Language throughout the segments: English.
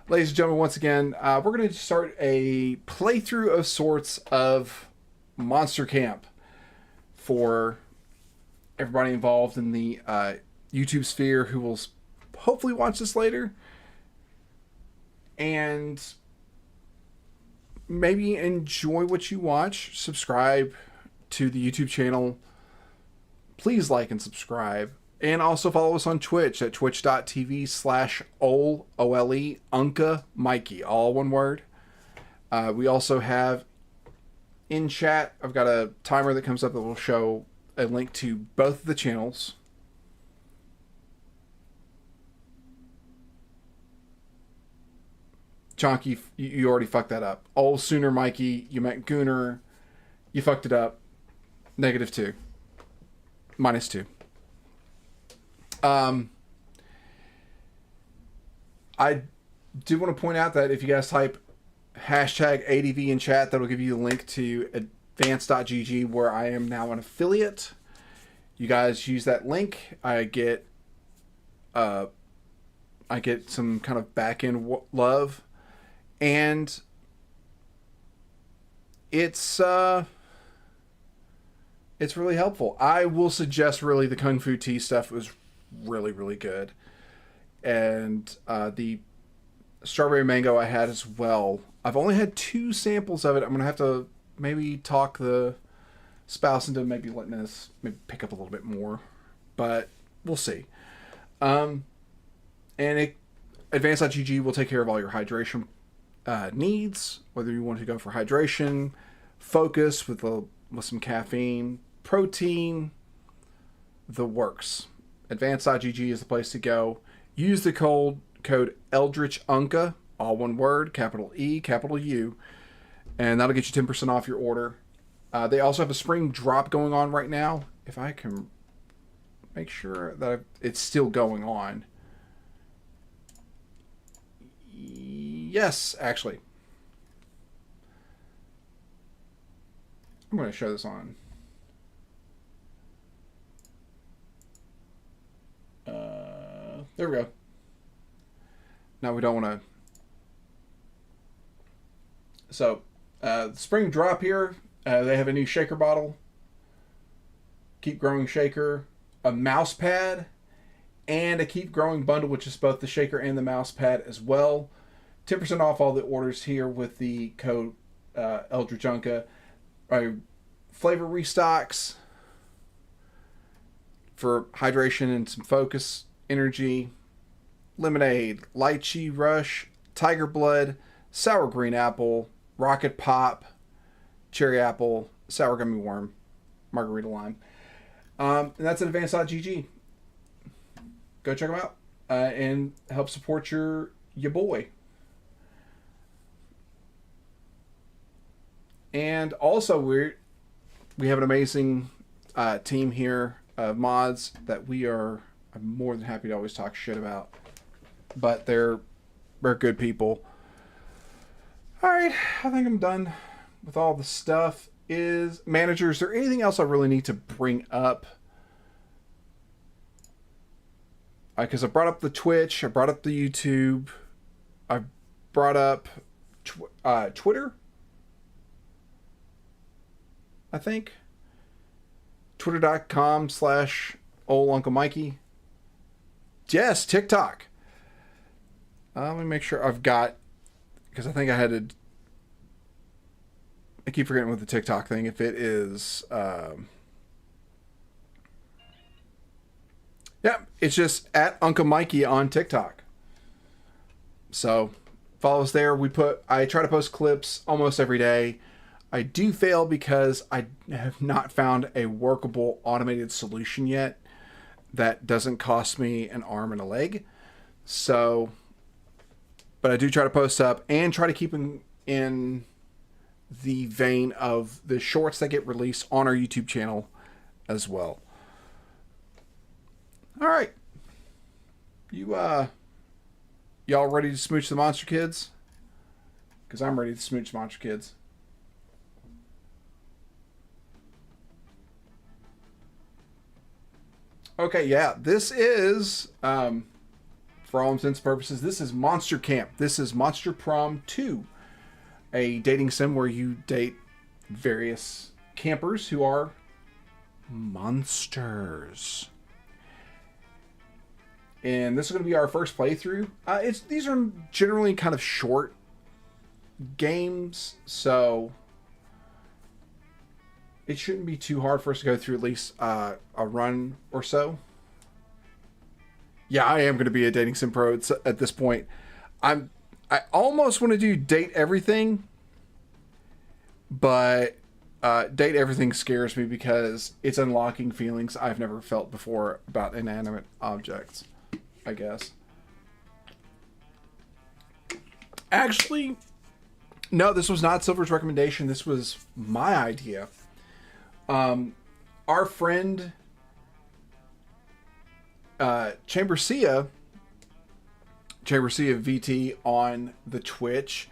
Ladies and gentlemen, once again, we're going to start a playthrough of sorts of Monster Camp for everybody involved in the YouTube sphere who will hopefully watch this later and maybe enjoy what you watch. Subscribe to the YouTube channel. Please like and subscribe. And also follow us on Twitch at twitch.tv/OLE, O-L-E, Unca Mikey, all one word. We also have in chat, I've got a timer that comes up that will show a link to both of the channels. Chonky, you already fucked that up. Old Sooner Mikey, you meant Gooner. You fucked it up. -2. -2. I do want to point out that if you guys type #ADV in chat, that'll give you a link to advance.gg where I am now an affiliate. You guys use that link. I get some kind of back-end love, and it's really helpful. I will suggest really the Kung Fu Tea stuff was really, really good. And the strawberry mango I had as well. I've only had 2 samples of it. I'm going to have to maybe talk the spouse into maybe letting us maybe pick up a little bit more. But we'll see. Advance.gg will take care of all your hydration needs. Whether you want to go for hydration, focus with some caffeine, protein, the works. Advance.gg is the place to go. Use the code Eldritch Unca, all one word, capital E, capital U, and that'll get you 10% off your order. They also have a spring drop going on right now. If I can make sure that it's still going on. Yes, actually. I'm going to show this on. There we go. Now we don't want to. So, the spring drop here. They have a new shaker bottle. Keep Growing shaker, a mouse pad, and a Keep Growing bundle, which is both the shaker and the mouse pad as well. 10% off all the orders here with the code Eldritch Unca. Flavor restocks for hydration and some focus, energy, lemonade, lychee rush, tiger blood, sour green apple, rocket pop, cherry apple, sour gummy worm, margarita lime. And that's at advance.gg. Go check them out and help support your boy. And also we have an amazing team here of mods that I'm more than happy to always talk shit about. But they're good people. Alright, I think I'm done with all the stuff. Manager, is there anything else I really need to bring up? Because I brought up the Twitch, I brought up the YouTube, I brought up Twitter, I think. Twitter.com/OleUncleMikey. Yes, TikTok. Let me make sure I've got, because I think I had to. I keep forgetting with the TikTok thing. If it is, yeah, it's just at Uncle Mikey on TikTok. So follow us there. I try to post clips almost every day. I do fail because I have not found a workable automated solution yet that doesn't cost me an arm and a leg. So, but I do try to post up and try to keep in the vein of the shorts that get released on our YouTube channel as well. All right. Y'all ready to smooch the Monster Kids? Because I'm ready to smooch Monster Kids. Okay, yeah, this is, for for all intents and purposes, this is Monster Camp. This is Monster Prom 2, a dating sim where you date various campers who are monsters. And this is going to be our first playthrough. These are generally kind of short games, so it shouldn't be too hard for us to go through at least a run or so. Yeah, I am going to be a dating sim pro at this point. I almost want to do date everything, but date everything scares me because it's unlocking feelings I've never felt before about inanimate objects, I guess. Actually, no, this was not Silver's recommendation. This was my idea. Our friend Chambersia VT on the Twitch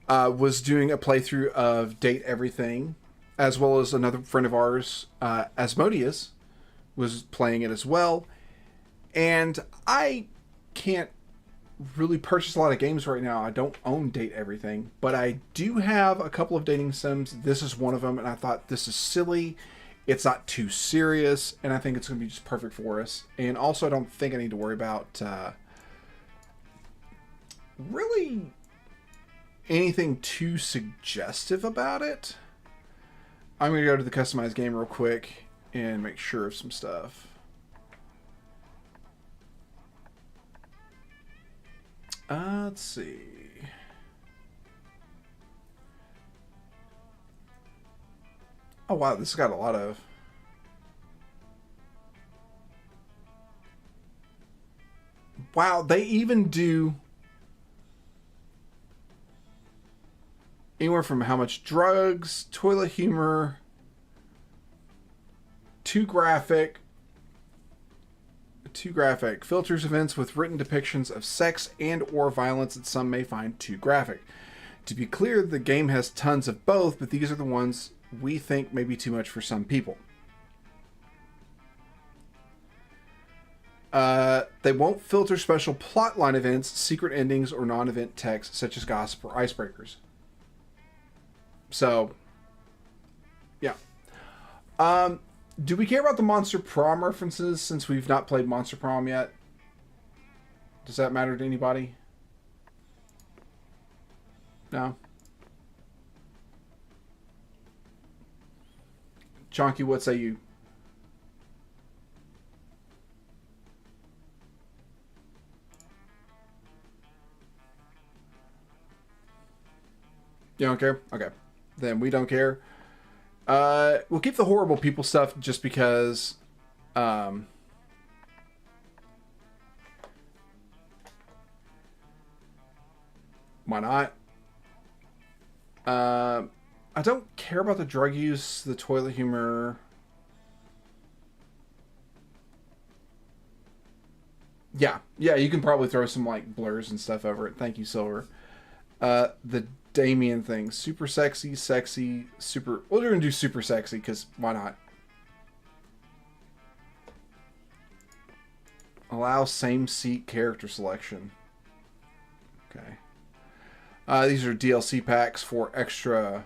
was doing a playthrough of Date Everything, as well as another friend of ours, Asmodeus, was playing it as well. And I can't really purchase a lot of games right now. I don't own Date Everything, but I do have a couple of dating sims. This is one of them, and I thought this is silly. It's not too serious, and I think it's going to be just perfect for us. And also, I don't think I need to worry about really anything too suggestive about it. I'm going to go to the customized game real quick and make sure of some stuff. Let's see. Oh wow, this has got a lot of... Wow, they even do anywhere from how much drugs, toilet humor, too graphic, filters events with written depictions of sex and or violence that some may find too graphic. To be clear, the game has tons of both, but these are the ones we think may be too much for some people. They won't filter special plotline events, secret endings, or non-event text such as gossip or icebreakers. So, yeah. Do we care about the Monster Prom references since we've not played Monster Prom yet? Does that matter to anybody? No? Chonky, what say you? You don't care? Okay. Then we don't care. We'll keep the horrible people stuff just because... why not? I don't care about the drug use, the toilet humor. Yeah, you can probably throw some like blurs and stuff over it. Thank you, Silver. The Damien thing, super sexy, super... Well, we're gonna do super sexy because why not? Allow same seat character selection. Okay. These are DLC packs for extra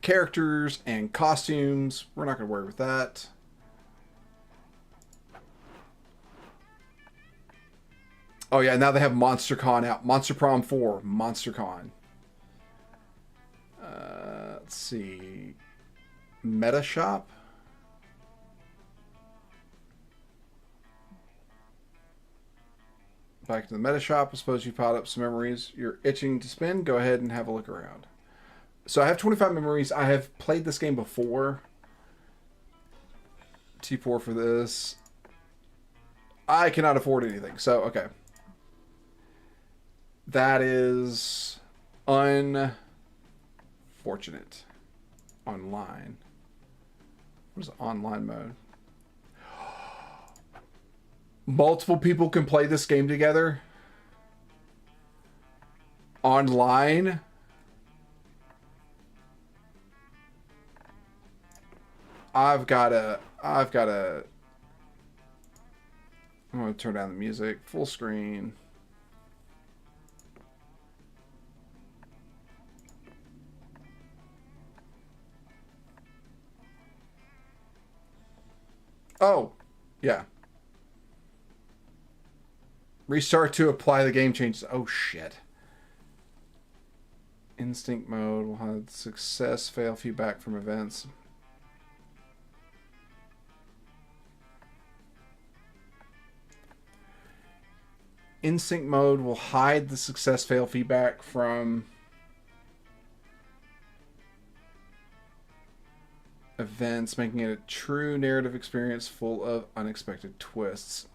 characters and costumes. We're not gonna worry with that. Oh yeah, now they have MonsterCon out. Monster Prom 4, MonsterCon. Let's see. Meta Shop. Back to the Meta Shop. I suppose you piled up some memories you're itching to spin. Go ahead and have a look around. So I have 25 memories. I have played this game before. T4 for this. I cannot afford anything. So, okay. That is unfortunate. Online. What is online mode? Multiple people can play this game together? Online? I've gotta I'm going to turn down the music. Full screen. Oh, yeah. Restart to apply the game changes. Oh, shit. Instinct mode will have success, fail, feedback from events. Instinct mode will hide the success, fail, feedback from events, making it a true narrative experience full of unexpected twists.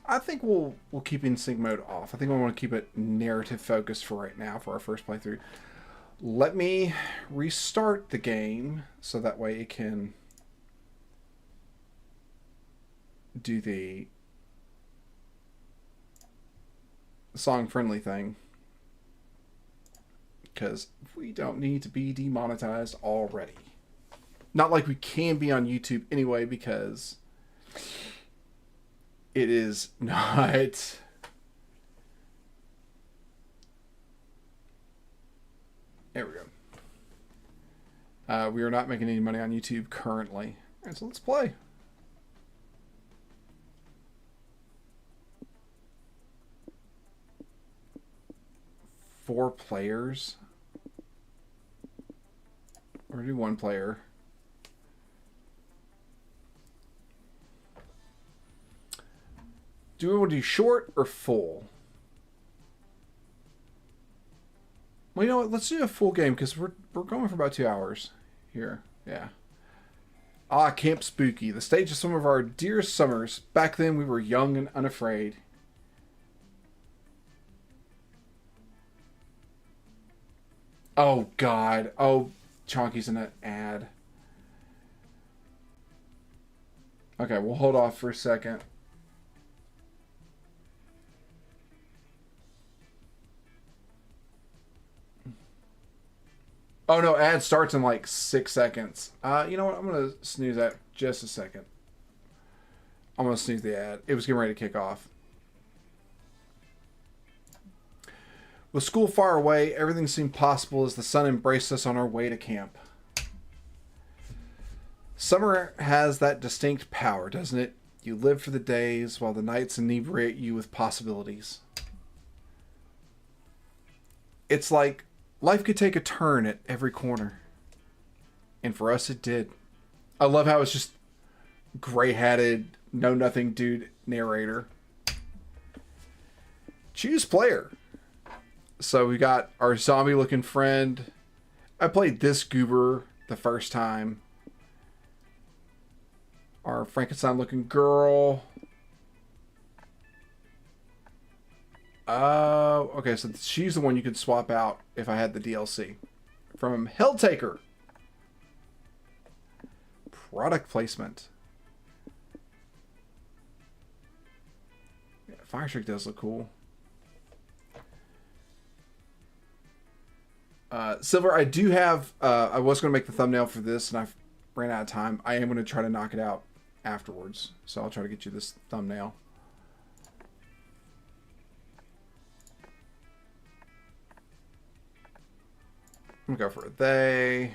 I think we'll keep instinct mode off. I think we want to keep it narrative focused for right now for our first playthrough. Let me restart the game so that way it can do the song friendly thing, because we don't need to be demonetized already. Not like we can be on YouTube anyway, because it is not. There we go. We are not making any money on YouTube currently. All right, so let's play. Four players. Or do one player. Do we want to do short or full? Well, you know what? Let's do a full game because we're going for about 2 hours here. Yeah. Ah, Camp Spooky, the stage of some of our dearest summers. Back then we were young and unafraid. Oh, God. Oh, Chonky's in an ad. Okay, we'll hold off for a second. Oh, no, ad starts in like 6 seconds. You know what? I'm going to snooze that just a second. I'm going to snooze the ad. It was getting ready to kick off. With school far away, everything seemed possible as the sun embraced us on our way to camp. Summer has that distinct power, doesn't it? You live for the days while the nights inebriate you with possibilities. It's like life could take a turn at every corner. And for us, it did. I love how it's just gray-hatted, know-nothing dude narrator. Choose player. So we got our zombie-looking friend. I played this goober the first time. Our Frankenstein-looking girl. Okay, so she's the one you could swap out if I had the DLC. From Helltaker. Product placement. Yeah, Firestreak does look cool. Silver, I do have... I was going to make the thumbnail for this, and I ran out of time. I am going to try to knock it out afterwards. So I'll try to get you this thumbnail. I'm going to go for a they.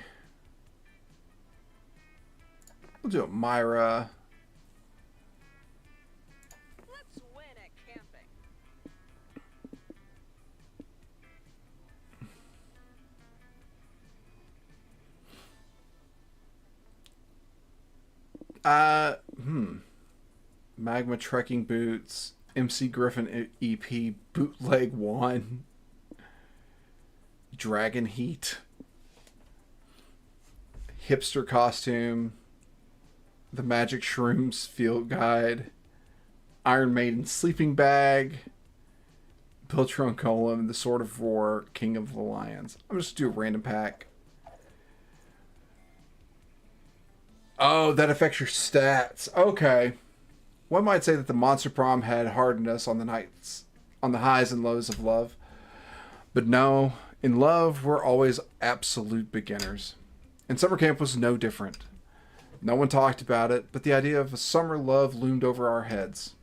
We'll do a Myra. Let's win at camping. Magma Trekking Boots. MC Griffin EP. Bootleg 1. Dragon Heat. Hipster Costume. The Magic Shrooms Field Guide. Iron Maiden Sleeping Bag. Build Your Own Golem. The Sword of War. King of the Lions. I'm just going to do a random pack. Oh, that affects your stats. Okay. One might say that the Monster Prom had hardened us on the nights, on the highs and lows of love. But no, in love, we're always absolute beginners. And summer camp was no different. No one talked about it, but the idea of a summer love loomed over our heads.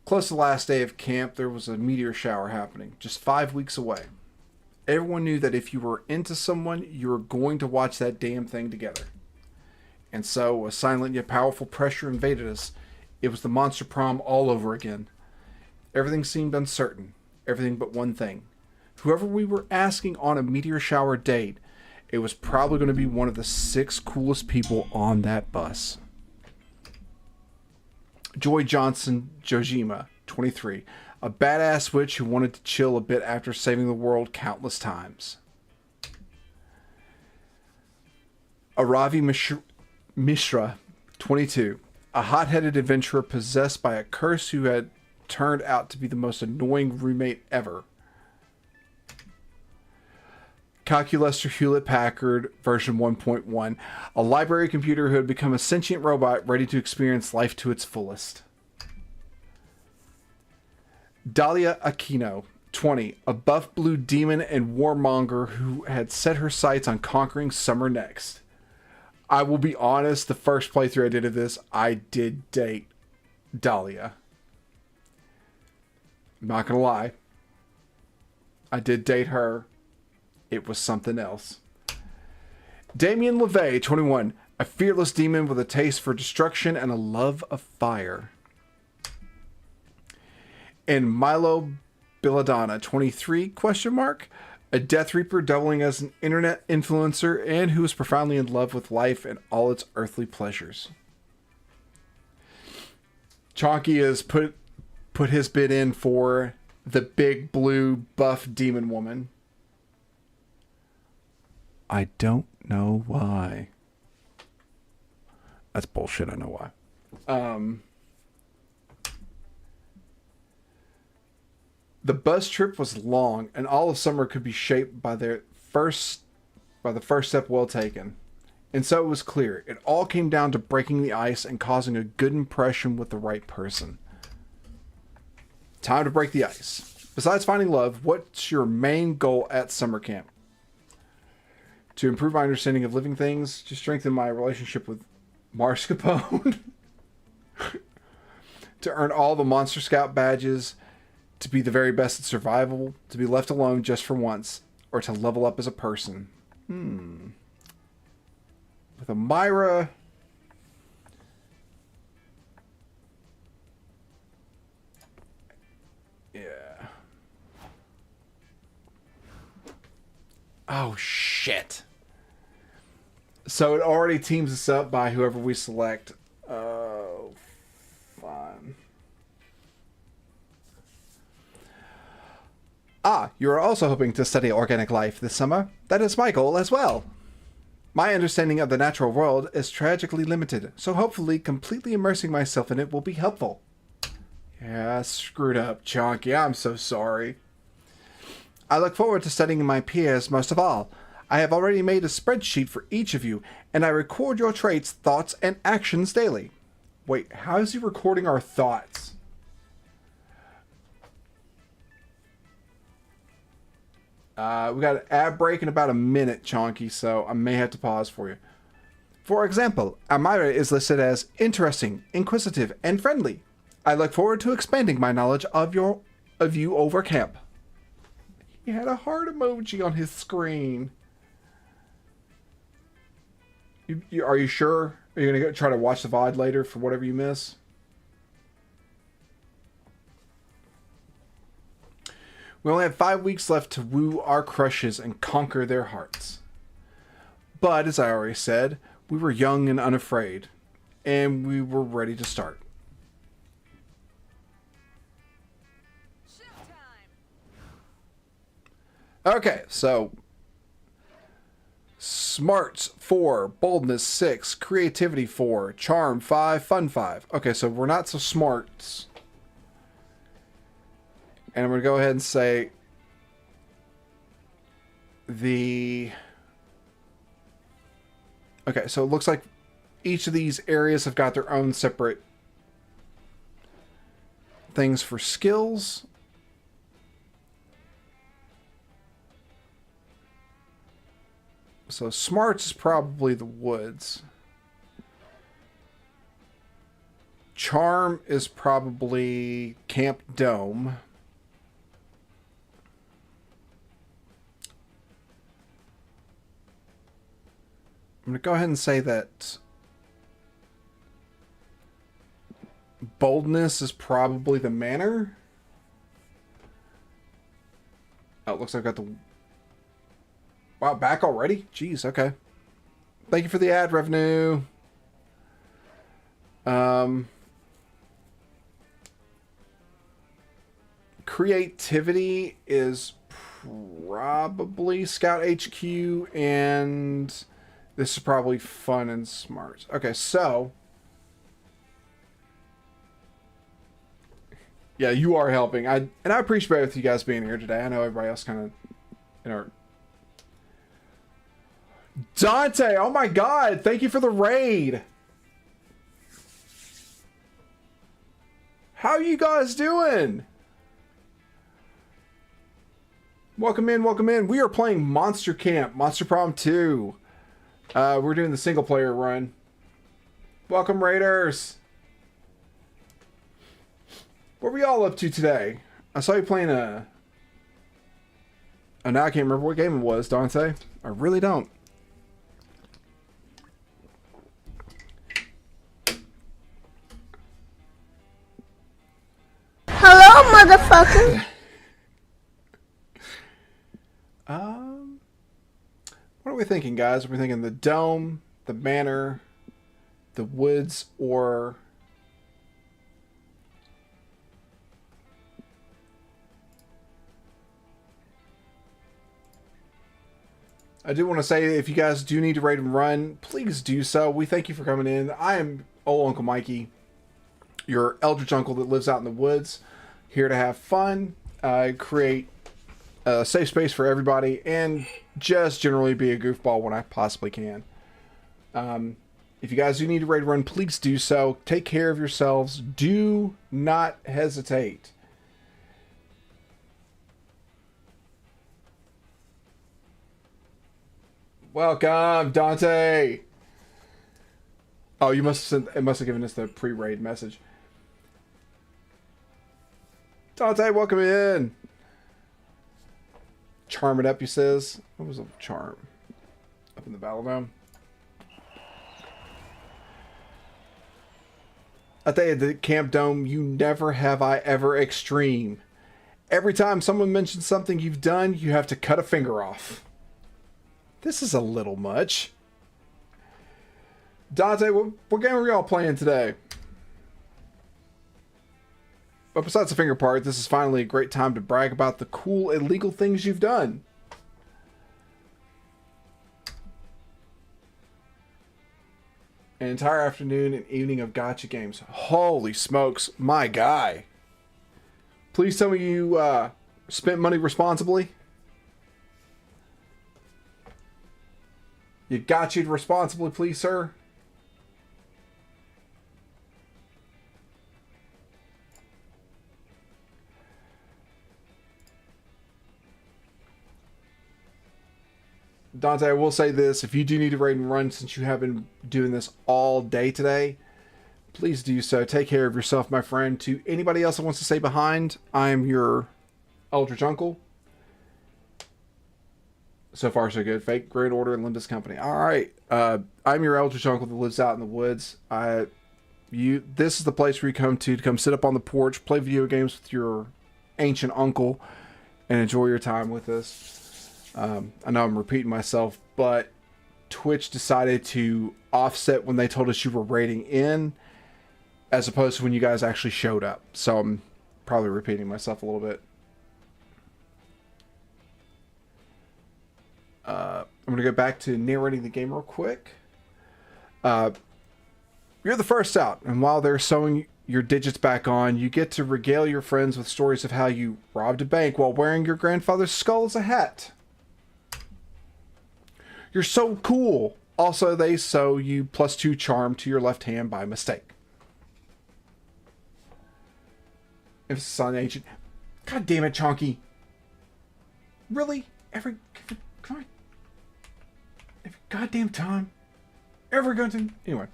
Close to the last day of camp, there was a meteor shower happening, just 5 weeks away. Everyone knew that if you were into someone, you were going to watch that damn thing together. And so, a silent yet powerful pressure invaded us. It was the monster prom all over again. Everything seemed uncertain. Everything but one thing. Whoever we were asking on a meteor shower date, it was probably going to be one of the 6 coolest people on that bus. Joy Johnson Jojima, 23, a badass witch who wanted to chill a bit after saving the world countless times. Aravi Mishra, 22, a hot-headed adventurer possessed by a curse who had turned out to be the most annoying roommate ever. Calculester Hewlett-Packard version 1.1, a library computer who had become a sentient robot ready to experience life to its fullest. Dahlia Aquino, 20, a buff blue demon and warmonger who had set her sights on conquering summer next. I will be honest, the first playthrough I did of this, I did date Dahlia. I'm not gonna lie. I did date her. It was something else. Damien LeVay, 21, a fearless demon with a taste for destruction and a love of fire. And Milo Belladonna, 23, a Death Reaper doubling as an internet influencer and who is profoundly in love with life and all its earthly pleasures. Chonky has put his bid in for the big blue buff demon woman. I don't know why. That's bullshit, I know why. The bus trip was long, and all of summer could be shaped by the first step well taken. And so it was clear. It all came down to breaking the ice and causing a good impression with the right person. Time to break the ice. Besides finding love, what's your main goal at summer camp? To improve my understanding of living things, to strengthen my relationship with Marscapone, to earn all the Monster Scout badges, to be the very best at survival, to be left alone just for once, or to level up as a person. With a Myra, yeah. Oh, shit. So it already teams us up by whoever we select. Oh, fun. You are also hoping to study organic life this summer. That is my goal as well. My understanding of the natural world is tragically limited, so hopefully completely immersing myself in it will be helpful. Yeah, screwed up, Chonky. I'm so sorry. I look forward to studying my peers most of all. I have already made a spreadsheet for each of you, and I record your traits, thoughts, and actions daily. Wait, how is he recording our thoughts? We got an ad break in about a minute, Chonky, so I may have to pause for you. For example, Amira is listed as interesting, inquisitive, and friendly. I look forward to expanding my knowledge of you over camp. He had a heart emoji on his screen. Are you sure? Are you going to try to watch the VOD later for whatever you miss? We only have 5 weeks left to woo our crushes and conquer their hearts. But, as I already said, we were young and unafraid, and we were ready to start. Okay, so smarts 4, boldness 6, creativity 4, charm 5, fun 5. Okay, so we're not so smarts. And I'm going to go ahead and say okay, so it looks like each of these areas have got their own separate things for skills. So smarts is probably the woods. Charm is probably Camp Dome. I'm going to go ahead and say that boldness is probably the manor. Oh, it looks like I've got the... Wow, back already? Jeez, okay. Thank you for the ad revenue. Creativity is probably Scout HQ, and this is probably fun and smart. Okay, so... Yeah, you are helping. I appreciate with you guys being here today. I know everybody else kind of, you know. Dante, oh my God! Thank you for the raid. How you guys doing? Welcome in, welcome in. We are playing Monster Camp, Monster Prom 2. We're doing the single player run. Welcome, Raiders. What were we all up to today? I saw you playing a... Oh, now I can't remember what game it was, Dante. I really don't. Hello, motherfucker. What are we thinking, guys? Are we thinking the dome, the manor, the woods, or... I do want to say, if you guys do need to raid and run, please do so. We thank you for coming in. I am old Uncle Mikey, your eldritch uncle that lives out in the woods, here to have fun, create a safe space for everybody, and just generally be a goofball when I possibly can. If you guys do need to raid and run, please do so. Take care of yourselves. Do not hesitate. Welcome, Dante. Oh, you must have sent, it must have given us the pre-raid message. Dante, welcome in. Charm it up, he says. What was a charm? Up in the Battle Dome. I tell you, the Camp Dome, you never have I ever extreme. Every time someone mentions something you've done, you have to cut a finger off. This is a little much. Dante, what game are we all playing today? But besides the finger part, this is finally a great time to brag about the cool illegal things you've done. An entire afternoon and evening of gacha games. Holy smokes, my guy. Please tell me you spent money responsibly. You got you responsibly, please, sir. Dante, I will say this. If you do need to raid and run, since you have been doing this all day today, please do so. Take care of yourself, my friend. To anybody else that wants to stay behind, I'm your eldritch uncle. So far, so good. Fake, Great Order, and Limbus Company. All right. I'm your eldritch uncle that lives out in the woods. This is the place where you come to come sit up on the porch, play video games with your ancient uncle, and enjoy your time with us. I know I'm repeating myself, but Twitch decided to offset when they told us you were raiding in, as opposed to when you guys actually showed up. So I'm probably repeating myself a little bit. I'm going to go back to narrating the game real quick. You're the first out, and while they're sewing your digits back on, you get to regale your friends with stories of how you robbed a bank while wearing your grandfather's skull as a hat. You're so cool. Also, they sew you +2 charm to your left hand by mistake. Emphasis on ancient. God damn it, Chonky. Really? Come on. goddamn time ever going to... Anyway.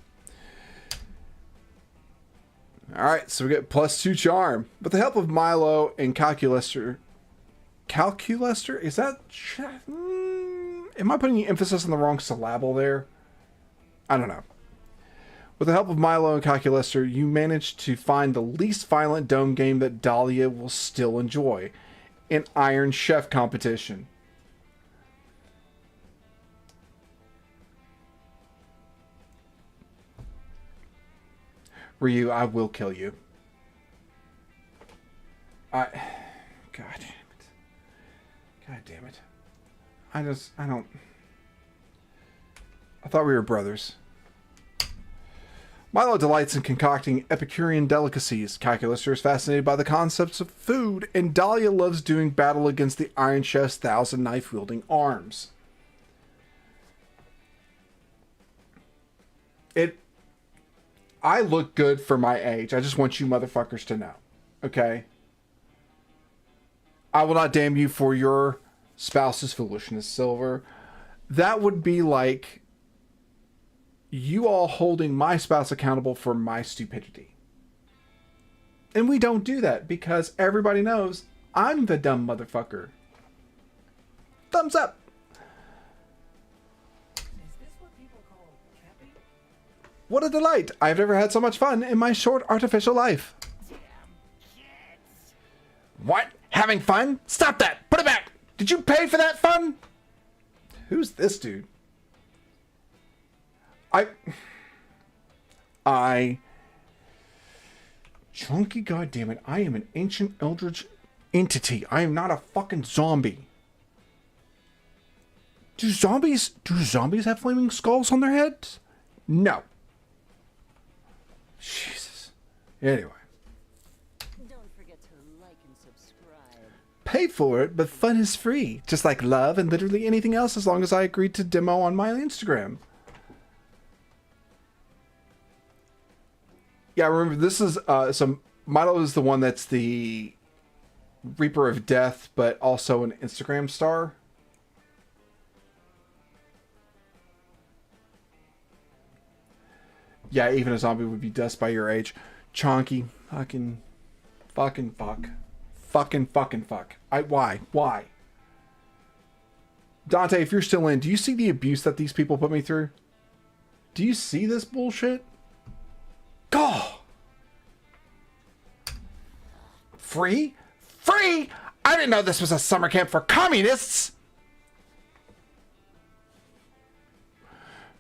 Alright, so we get +2 charm. With the help of Milo and Calculester... Calculester? Is that... am I putting emphasis on the wrong syllable there? I don't know. With the help of Milo and Calculester, you manage to find the least violent dome game that Dahlia will still enjoy. An Iron Chef competition. Ryu, I will kill you. God damn it. God damn it. I don't... I thought we were brothers. Milo delights in concocting Epicurean delicacies. Calculester is fascinated by the concepts of food, and Dahlia loves doing battle against the Iron Chef's 1,000 knife-wielding arms. I look good for my age. I just want you motherfuckers to know. Okay? I will not damn you for your spouse's foolishness, Silver. That would be like you all holding my spouse accountable for my stupidity. And we don't do that because everybody knows I'm the dumb motherfucker. Thumbs up. What a delight! I've never had so much fun in my short artificial life. What? Having fun? Stop that! Put it back! Did you pay for that fun? Who's this dude? Chunky, goddammit, I am an ancient eldritch entity. I am not a fucking zombie. Do zombies have flaming skulls on their heads? No. Jesus. Anyway. Don't forget to like and subscribe. Pay for it, but fun is free. Just like love and literally anything else as long as I agree to demo on my Instagram. Yeah, remember this is, so Milo is the one that's the Reaper of Death, but also an Instagram star. Yeah, even a zombie would be dust by your age. Chonky. Fucking fuck. Why? Dante, if you're still in, do you see the abuse that these people put me through? Do you see this bullshit? God! Free? Free? I didn't know this was a summer camp for communists!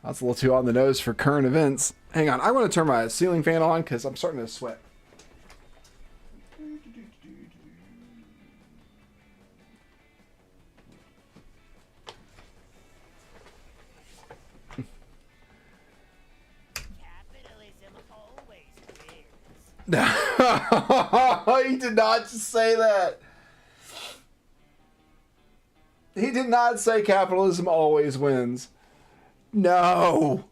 That's a little too on the nose for current events. Hang on, I want to turn my ceiling fan on because I'm starting to sweat. Capitalism always wins. He did not just say that. He did not say capitalism always wins. No.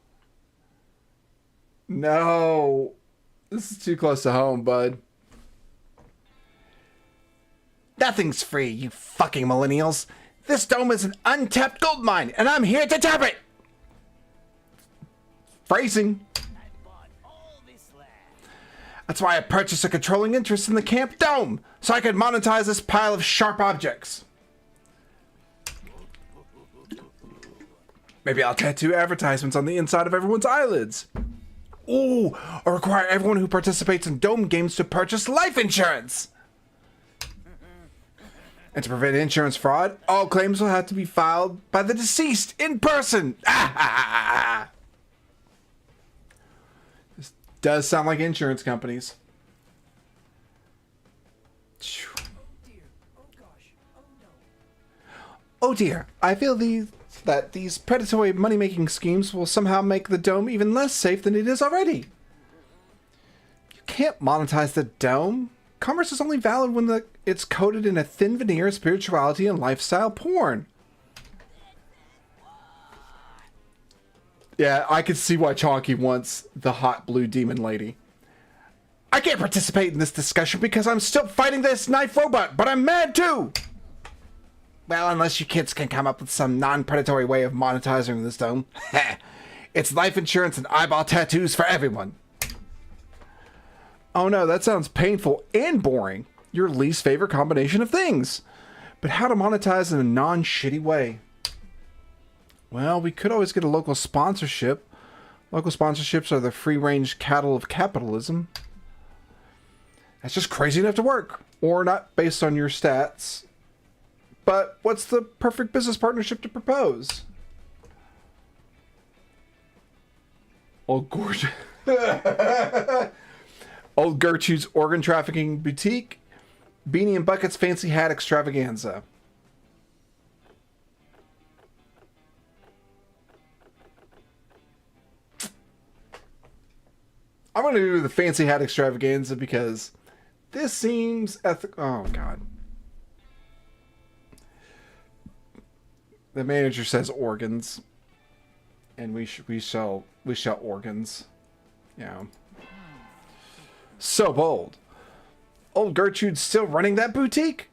No. This is too close to home, bud. Nothing's free, you fucking millennials. This dome is an untapped gold mine, and I'm here to tap it. Phrasing. I bought all this land. That's why I purchased a controlling interest in the camp dome, so I could monetize this pile of sharp objects. Maybe I'll tattoo advertisements on the inside of everyone's eyelids. Ooh, or require everyone who participates in dome games to purchase life insurance. And to prevent insurance fraud, all claims will have to be filed by the deceased in person. This does sound like insurance companies. Oh dear, I feel that these predatory money-making schemes will somehow make the dome even less safe than it is already. You can't monetize the dome. Commerce is only valid when it's coated in a thin veneer of spirituality and lifestyle porn. Yeah, I could see why Chonky wants the hot blue demon lady. I can't participate in this discussion because I'm still fighting this knife robot, but I'm mad too! Well, unless you kids can come up with some non-predatory way of monetizing this dome. It's life insurance and eyeball tattoos for everyone. Oh no, that sounds painful and boring. Your least favorite combination of things. But how to monetize in a non-shitty way? Well, we could always get a local sponsorship. Local sponsorships are the free-range cattle of capitalism. That's just crazy enough to work. Or not based on your stats. But what's the perfect business partnership to propose? Old Gertrude's organ trafficking boutique. Beanie and Bucket's fancy hat extravaganza. I'm going to do the fancy hat extravaganza because this seems ethical. Oh, God. The manager says organs. And we shall organs. Yeah. So bold. Old Gertrude's still running that boutique?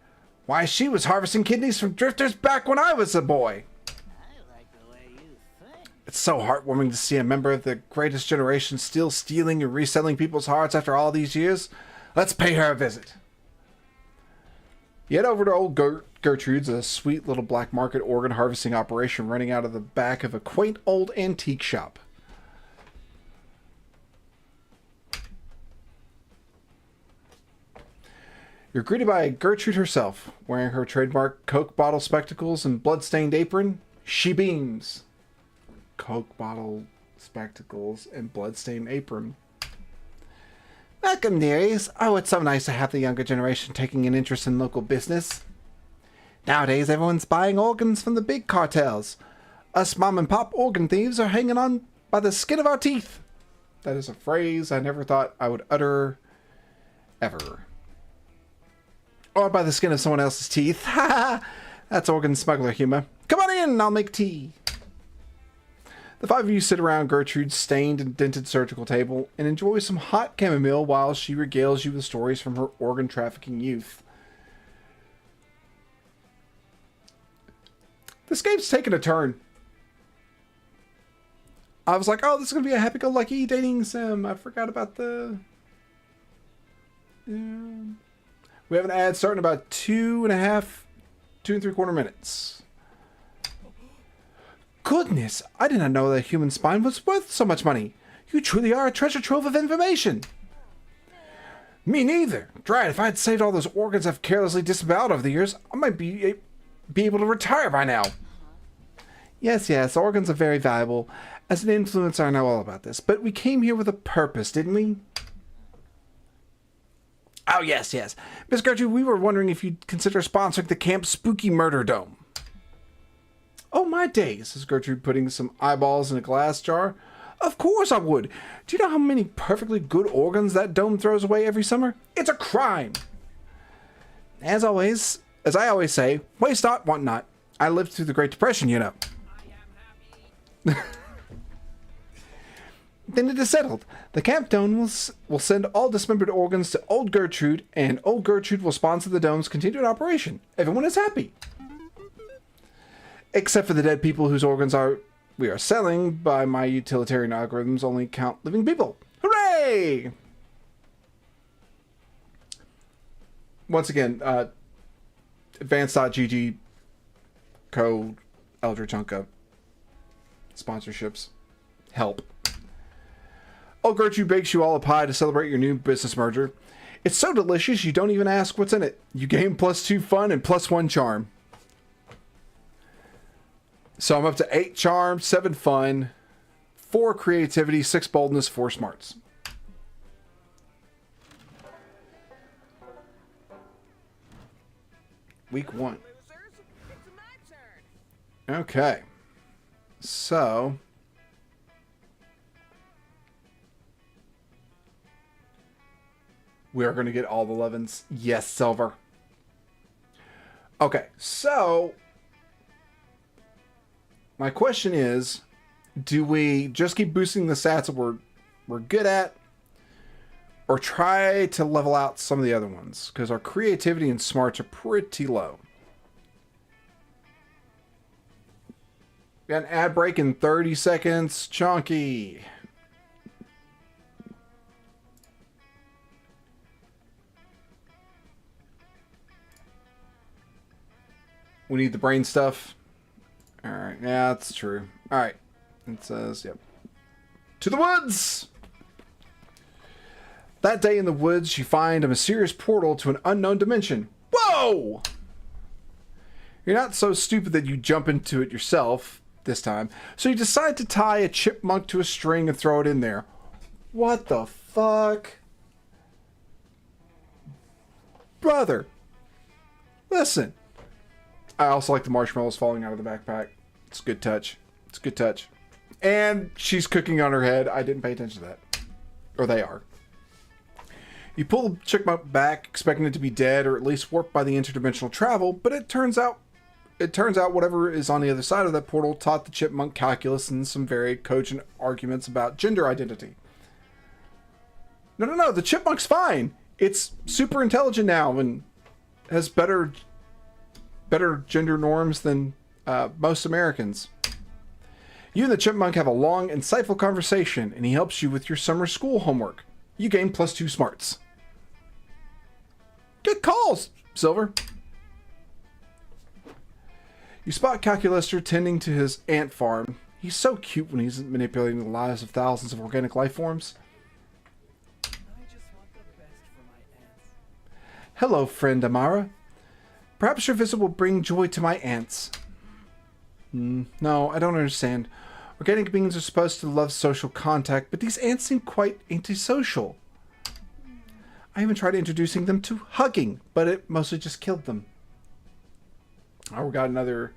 Why, she was harvesting kidneys from drifters back when I was a boy. I like the way you think. It's so heartwarming to see a member of the greatest generation still stealing and reselling people's hearts after all these years. Let's pay her a visit. You head over to old Gertrude's, a sweet little black market organ harvesting operation running out of the back of a quaint old antique shop. You're greeted by Gertrude herself, wearing her trademark Coke bottle spectacles and blood-stained apron. She beams. Coke bottle spectacles and blood-stained apron. Welcome, dearies. Oh, it's so nice to have the younger generation taking an interest in local business. Nowadays, everyone's buying organs from the big cartels. Us mom-and-pop organ thieves are hanging on by the skin of our teeth. That is a phrase I never thought I would utter ever. Or by the skin of someone else's teeth. Ha ha! That's organ smuggler humor. Come on in, I'll make tea. The five of you sit around Gertrude's stained and dented surgical table and enjoy some hot chamomile while she regales you with stories from her organ trafficking youth. This game's taken a turn. I was like, oh, this is going to be a happy-go-lucky dating sim. I forgot about the... We have an ad starting about 2.75 minutes. Goodness, I did not know that a human spine was worth so much money. You truly are a treasure trove of information. Me neither. Drat, if I had saved all those organs I've carelessly disemboweled over the years, I might be able to retire by now. Yes, organs are very valuable. As an influencer, I know all about this. But we came here with a purpose, didn't we? Oh, yes. Miss Gertrude, we were wondering if you'd consider sponsoring the Camp Spooky Murder Dome. Oh, my days, says Gertrude, putting some eyeballs in a glass jar. Of course I would. Do you know how many perfectly good organs that dome throws away every summer? It's a crime. As I always say, waste not, want not. I lived through the Great Depression, you know. Then it is settled. The Camp Dome will send all dismembered organs to Old Gertrude, and Old Gertrude will sponsor the dome's continued operation. Everyone is happy. Except for the dead people whose organs we are selling. By my utilitarian algorithms, only count living people. Hooray! Once again, Advance.gg code Eldritch Unca sponsorships help. Old Gertrude bakes you all a pie to celebrate your new business merger. It's so delicious you don't even ask what's in it. You gain +2 fun and +1 charm. So I'm up to 8 charm, 7 fun, 4 creativity, 6 boldness, 4 smarts. Week 1. Okay. So we are going to get all the 11s. Yes, Silver. Okay, so my question is, do we just keep boosting the stats that we're good at, or try to level out some of the other ones? Because our creativity and smarts are pretty low. Got an ad break in 30 seconds. Chonky. We need the brain stuff. Alright, yeah, that's true. Alright. It says, yep. To the woods! That day in the woods, you find a mysterious portal to an unknown dimension. Whoa! You're not so stupid that you jump into it yourself this time, so you decide to tie a chipmunk to a string and throw it in there. What the fuck? Brother. Listen. I also like the marshmallows falling out of the backpack. It's a good touch. It's a good touch. And she's cooking on her head. I didn't pay attention to that. Or they are. You pull the chipmunk back, expecting it to be dead or at least warped by the interdimensional travel, but it turns out whatever is on the other side of that portal taught the chipmunk calculus and some very cogent arguments about gender identity. No, the chipmunk's fine. It's super intelligent now and has better gender norms than most Americans. You and the chipmunk have a long, insightful conversation, and he helps you with your summer school homework. You gain +2 smarts. Good calls, Silver. You spot Calculaster tending to his ant farm. He's so cute when he's manipulating the lives of thousands of organic life forms. I just want the best for my ants. Hello, friend Amara. Perhaps your visit will bring joy to my ants. No, I don't understand. Organic beings are supposed to love social contact, but these ants seem quite antisocial. I even tried introducing them to hugging, but it mostly just killed them. We got another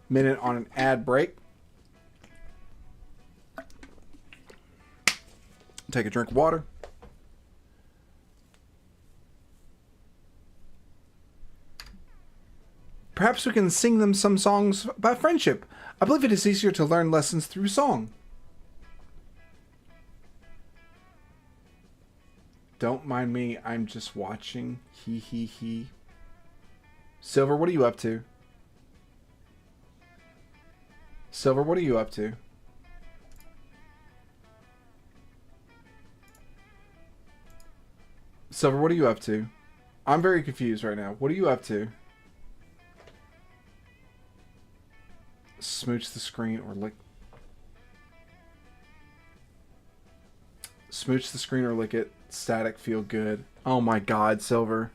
minute on an ad break. Take a drink of water. Perhaps we can sing them some songs about friendship. I believe it is easier to learn lessons through song. Don't mind me, I'm just watching. He. Silver, what are you up to? Silver, what are you up to? Silver, what are you up to? I'm very confused right now. What are you up to? Smooch the screen or lick. Smooch the screen or lick it. Static feel good. Oh my god, Silver.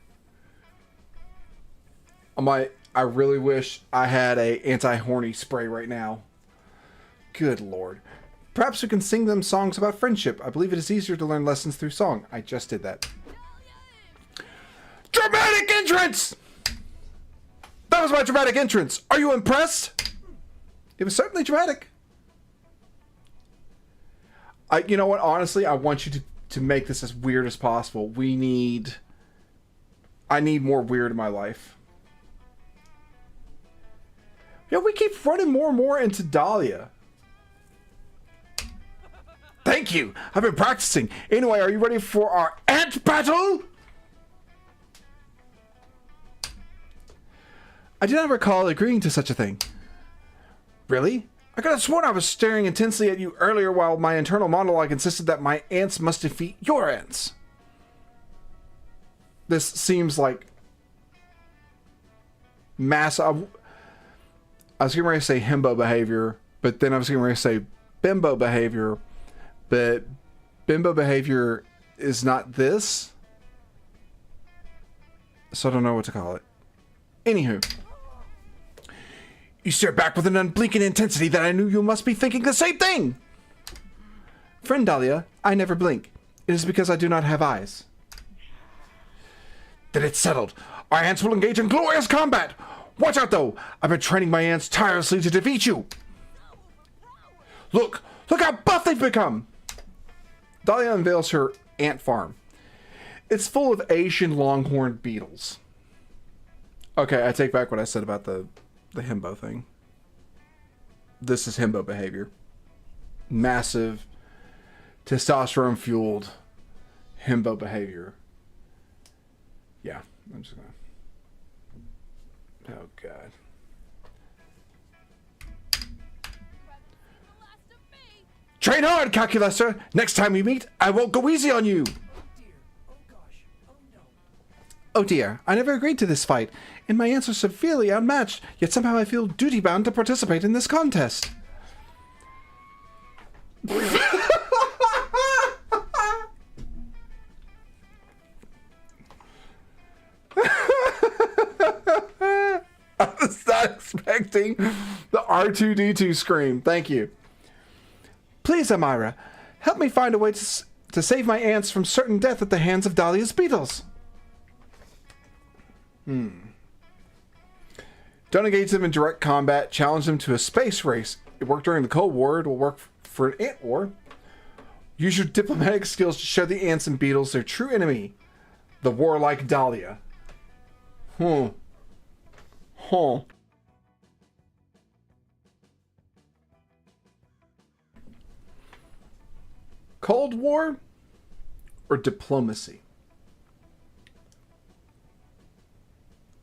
I really wish I had a anti-horny spray right now. Good lord. Perhaps we can sing them songs about friendship. I believe it is easier to learn lessons through song. I just did that. Dramatic entrance! That was my dramatic entrance. Are you impressed? It was certainly dramatic. You know what? Honestly, I want you to make this as weird as possible. I need more weird in my life. You know, we keep running more and more into Dahlia. Thank you. I've been practicing. Anyway, are you ready for our ant battle? I do not recall agreeing to such a thing. Really? I could have sworn I was staring intensely at you earlier while my internal monologue insisted that my ants must defeat your ants. This seems like mass. I was getting ready to say himbo behavior, but then I was getting ready to say bimbo behavior, but bimbo behavior is not this. So I don't know what to call it. Anywho. You stare back with an unblinking intensity that I knew you must be thinking the same thing. Friend Dahlia, I never blink. It is because I do not have eyes. Then it's settled. Our ants will engage in glorious combat. Watch out though. I've been training my ants tirelessly to defeat you. Look how buff they've become. Dahlia unveils her ant farm. It's full of Asian longhorned beetles. Okay, I take back what I said about the himbo thing. This is himbo behavior. Massive, testosterone fueled himbo behavior. Yeah, I'm just gonna. Oh god. Train hard, Calculester! Next time we meet, I won't go easy on you! Dear. Oh gosh. Oh no. Oh dear, I never agreed to this fight, and my ants are severely outmatched, yet somehow I feel duty-bound to participate in this contest. I was not expecting the R2-D2 scream. Thank you. Please, Amira, help me find a way to save my ants from certain death at the hands of Dahlia's beetles. Don't engage them in direct combat. Challenge them to a space race. It worked during the Cold War. It will work for an ant war. Use your diplomatic skills to show the ants and beetles their true enemy, the warlike Dahlia. Huh. Cold War or diplomacy?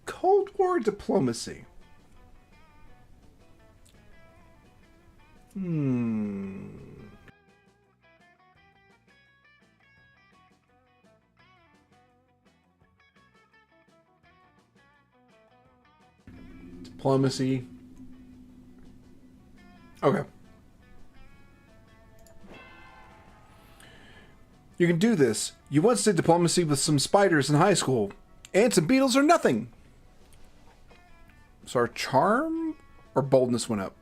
Cold War or diplomacy? Diplomacy. Okay. You can do this. You once did diplomacy with some spiders in high school. Ants and beetles are nothing. So our charm or boldness went up.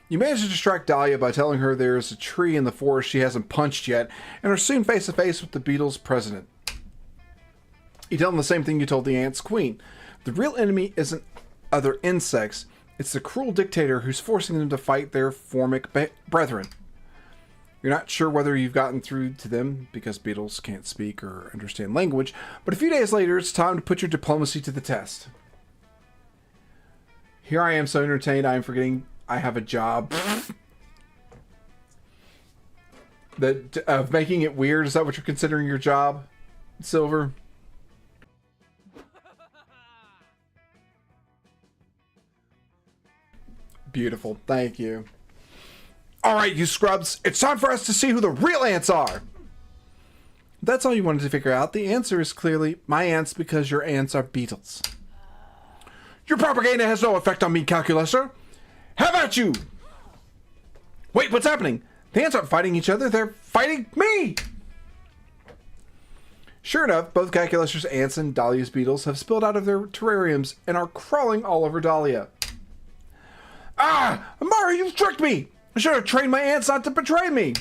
You managed to distract Dahlia by telling her there is a tree in the forest she hasn't punched yet, and are soon face to face with the beetles' president. You tell them the same thing you told the ants' queen. The real enemy isn't other insects, it's the cruel dictator who's forcing them to fight their formic brethren. You're not sure whether you've gotten through to them because beetles can't speak or understand language, but a few days later it's time to put your diplomacy to the test. Here I am so entertained I am forgetting I have a job. That of making it weird, is that what you're considering your job, Silver? Beautiful, thank you. Alright, you scrubs, it's time for us to see who the real ants are! If that's all you wanted to figure out, the answer is clearly my ants because your ants are beetles. Your propaganda has no effect on me, Calculester! How about you? Wait, what's happening? The ants aren't fighting each other, they're fighting me! Sure enough, both Calculester's ants and Dahlia's beetles have spilled out of their terrariums and are crawling all over Dahlia. Ah! Amira, you've tricked me! I should have trained my ants not to betray me!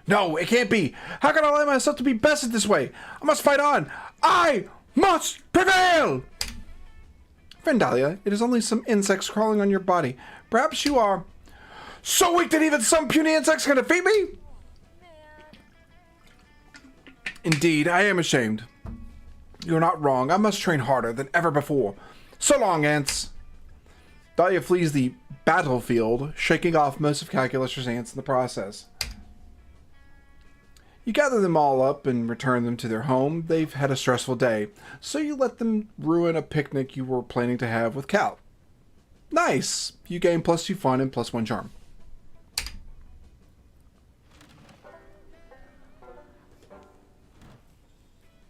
No, it can't be! How can I allow myself to be bested this way? I must fight on! I must prevail! Friend Dahlia, it is only some insects crawling on your body. Perhaps you are so weak that even some puny insects can defeat me? Indeed, I am ashamed. You're not wrong. I must train harder than ever before. So long, ants. Dahlia flees the battlefield, shaking off most of Calculester's ants in the process. You gather them all up and return them to their home. They've had a stressful day, so you let them ruin a picnic you were planning to have with Cal. Nice! You gain +2 fun and +1 charm.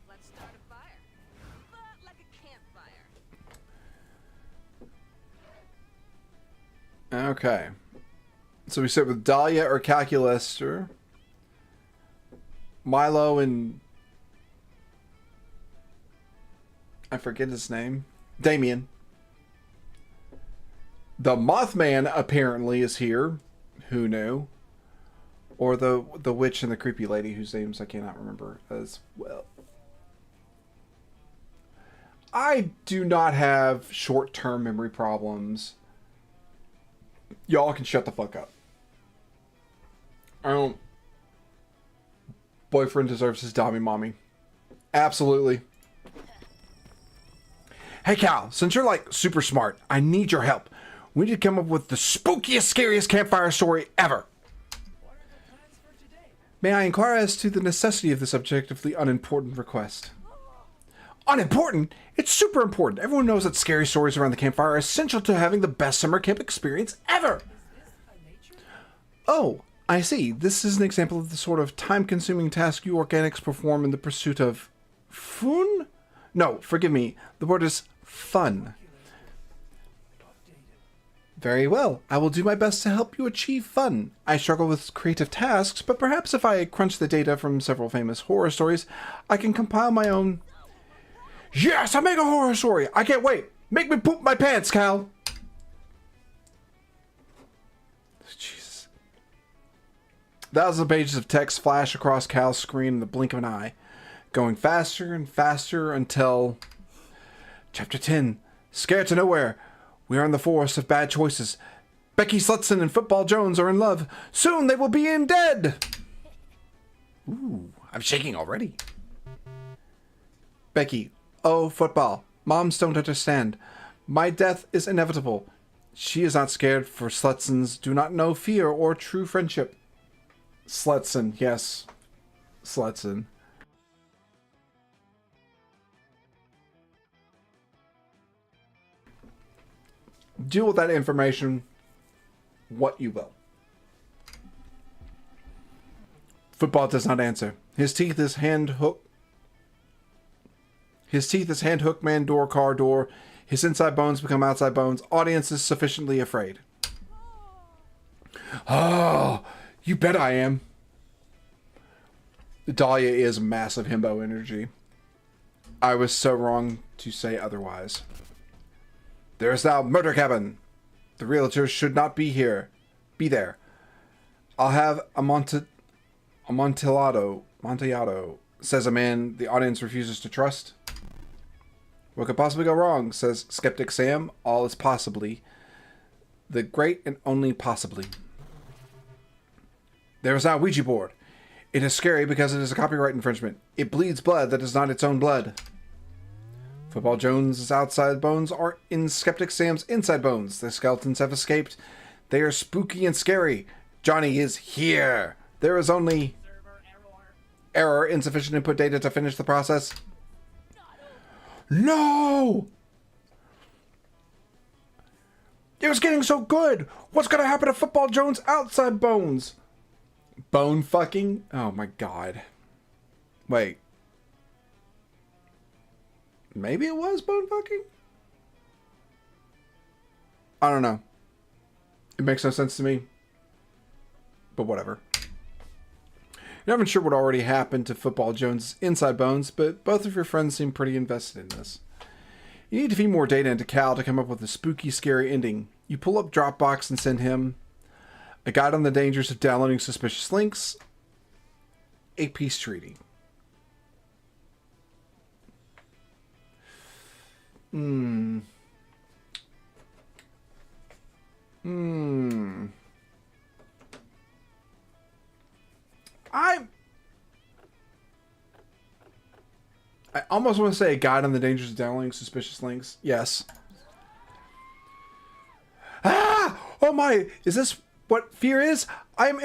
Let's start a fire. But like a campfire. Okay. So we sit with Dahlia or Calculester. Milo and... I forget his name. Damien. The Mothman apparently is here. Who knew? Or the witch and the creepy lady whose names I cannot remember as well. I do not have short-term memory problems. Y'all can shut the fuck up. I don't... Boyfriend deserves his Dami mommy. Absolutely. Hey Cal, since you're like super smart, I need your help. We need to come up with the spookiest, scariest campfire story ever. What are the plans for today? May I inquire as to the necessity of this objectively unimportant request? Unimportant? It's super important. Everyone knows that scary stories around the campfire are essential to having the best summer camp experience ever. Oh, I see. This is an example of the sort of time-consuming task you organics perform in the pursuit of fun? No, forgive me. The word is fun. Very well. I will do my best to help you achieve fun. I struggle with creative tasks, but perhaps if I crunch the data from several famous horror stories, I can compile my own... Yes, I make a horror story! I can't wait! Make me poop my pants, Cal! Jesus. Thousands of pages of text flash across Cal's screen in the blink of an eye, going faster and faster until... Chapter 10. Scared to nowhere. We are in the forest of bad choices. Becky Slutson and Football Jones are in love. Soon they will be in dead! Ooh, I'm shaking already. Becky. Oh, Football. Moms don't understand. My death is inevitable. She is not scared, for Slutsons do not know fear or true friendship. Slutson, yes. Slutson. Do with that information what you will. Football does not answer. His teeth is hand hook. His teeth is hand hook, man, door, car, door. His inside bones become outside bones. Audience is sufficiently afraid. Oh, you bet I am. Dahlia is massive himbo energy. I was so wrong to say otherwise. There is now murder cabin. The realtors should not be here. Be there. I'll have Amontillado, says a man the audience refuses to trust. What could possibly go wrong, says Skeptic Sam. All is possibly. The great and only possibly. There is now a Ouija board. It is scary because it is a copyright infringement. It bleeds blood that is not its own blood. Football Jones' outside bones are in Skeptic Sam's inside bones. The skeletons have escaped. They are spooky and scary. Johnny is here. There is only... Error. Insufficient input data to finish the process. No! It was getting so good. What's going to happen to Football Jones' outside bones? Bone fucking? Oh my god. Wait. Maybe it was bone fucking? I don't know. It makes no sense to me. But whatever. You're not even sure what already happened to Football Jones' inside bones, but both of your friends seem pretty invested in this. You need to feed more data into Cal to come up with a spooky, scary ending. You pull up Dropbox and send him a guide on the dangers of downloading suspicious links, a peace treaty. I almost want to say a guide on the dangers of downloading suspicious links. Yes. Ah! Oh my! Is this what fear is? I am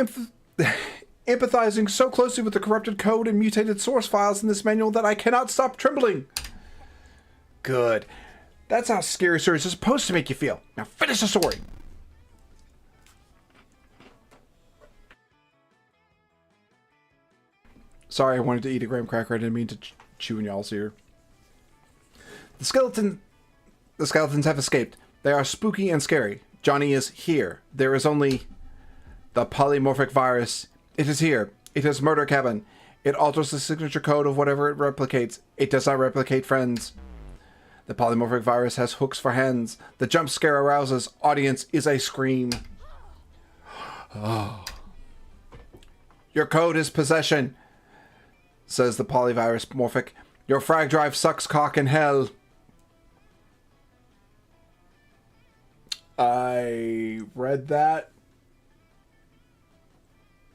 empathizing so closely with the corrupted code and mutated source files in this manual that I cannot stop trembling. Good. That's how scary stories are supposed to make you feel. Now finish the story. Sorry, I wanted to eat a graham cracker. I didn't mean to chew in y'all's ear. The skeletons have escaped. They are spooky and scary. Johnny is here. There is only the polymorphic virus. It is here. It is murder cabin. It alters the signature code of whatever it replicates. It does not replicate friends. The polymorphic virus has hooks for hands. The jump scare arouses. Audience is a scream. Oh. Your code is possession, says the polyvirus morphic. Your frag drive sucks cock in hell. I read that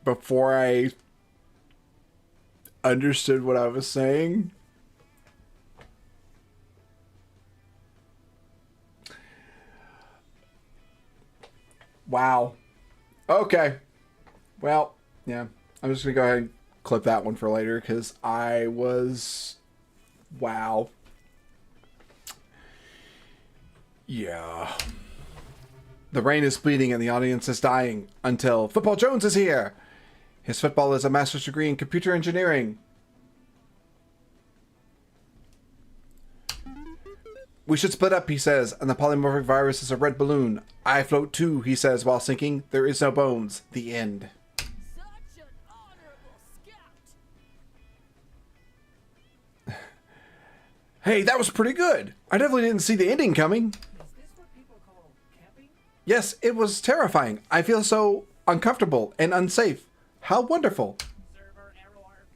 before I understood what I was saying. Wow. Okay. Well, yeah. I'm just going to go ahead and clip that one for later because I was... Wow. Yeah. The brain is bleeding and the audience is dying until Football Jones is here. His football is a master's degree in computer engineering. We should split up, he says, and the polymorphic virus is a red balloon. I float too, he says while sinking. There is no bones. The end. Such an honorable scout. Hey, that was pretty good. I definitely didn't see the ending coming. Is this what people call camping? Yes, it was terrifying. I feel so uncomfortable and unsafe. How wonderful. Server error.